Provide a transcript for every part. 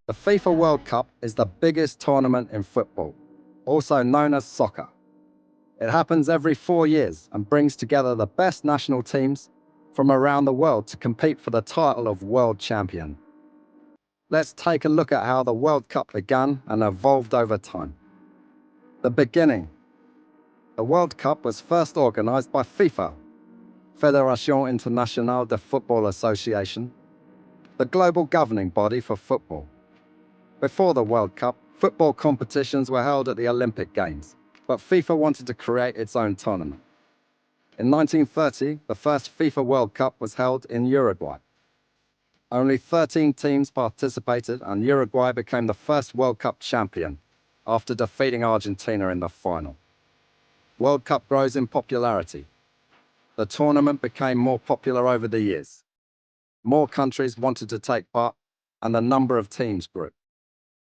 The FIFA World Cup is the biggest tournament in football, also known as soccer. It happens every 4 years and brings together the best national teams from around the world to compete for the title of world champion. Let's take a look at how the World Cup began and evolved over time. The beginning. The World Cup was first organized by FIFA, Fédération Internationale de Football Association, the global governing body for football. Before the World Cup, football competitions were held at the Olympic Games, but FIFA wanted to create its own tournament. In 1930, the first FIFA World Cup was held in Uruguay. Only 13 teams participated, and Uruguay became the first World Cup champion after defeating Argentina in the final. World Cup grows in popularity. The tournament became more popular over the years. More countries wanted to take part, and the number of teams grew.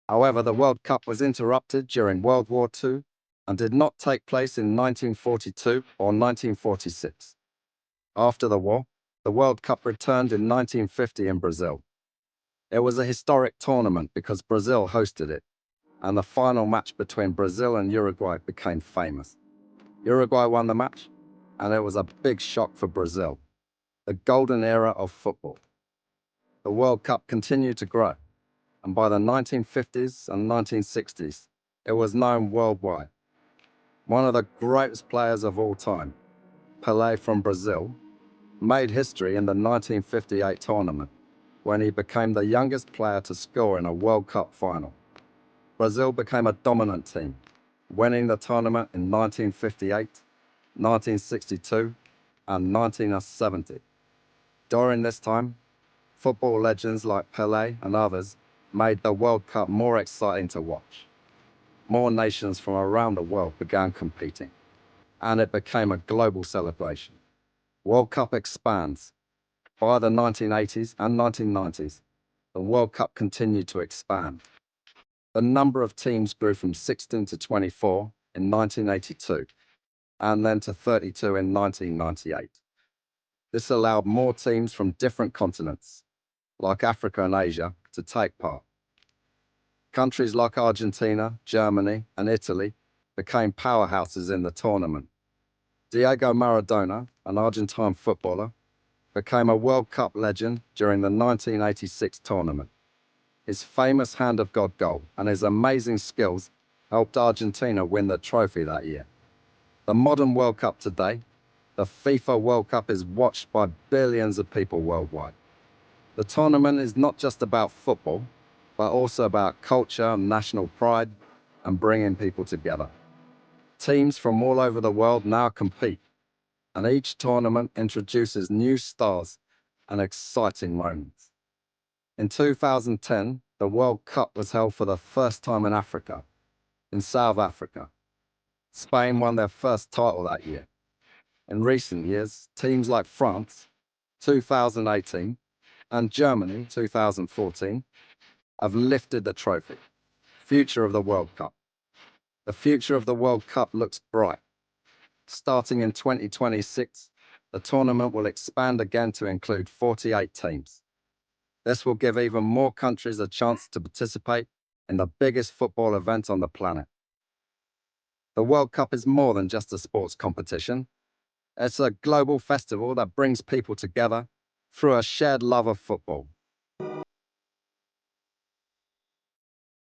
However, the World Cup was interrupted during World War II and did not take place in 1942 or 1946. After the war, the World Cup returned in 1950 in Brazil. It was a historic tournament because Brazil hosted it, and the final match between Brazil and Uruguay became famous. Uruguay won the match, and it was a big shock for Brazil, the golden era of football. The World Cup continued to grow, and by the 1950s and 1960s, it was known worldwide. One of the greatest players of all time, Pelé from Brazil, made history in the 1958 tournament when he became the youngest player to score in a World Cup final. Brazil became a dominant team, winning the tournament in 1958, 1962, and 1970. During this time, football legends like Pelé and others made the World Cup more exciting to watch. More nations from around the world began competing, and it became a global celebration. World Cup expands. By the 1980s and 1990s, the World Cup continued to expand. The number of teams grew from 16 to 24 in 1982, and then to 32 in 1998. This allowed more teams from different continents, like Africa and Asia, to take part. Countries like Argentina, Germany, and Italy became powerhouses in the tournament. Diego Maradona, an Argentine footballer, became a World Cup legend during the 1986 tournament. His famous Hand of God goal and his amazing skills helped Argentina win the trophy that year. The modern World Cup today, the FIFA World Cup, is watched by billions of people worldwide. The tournament is not just about football, but also about culture, national pride, and bringing people together. Teams from all over the world now compete, and each tournament introduces new stars and exciting moments. In 2010, the World Cup was held for the first time in Africa, in South Africa. Spain won their first title that year. In recent years, teams like France, 2018, and Germany, 2014, have lifted the trophy. Future of the World Cup. The future of the World Cup looks bright. Starting in 2026, the tournament will expand again to include 48 teams. This will give even more countries a chance to participate in the biggest football event on the planet. The World Cup is more than just a sports competition. It's a global festival that brings people together through a shared love of football.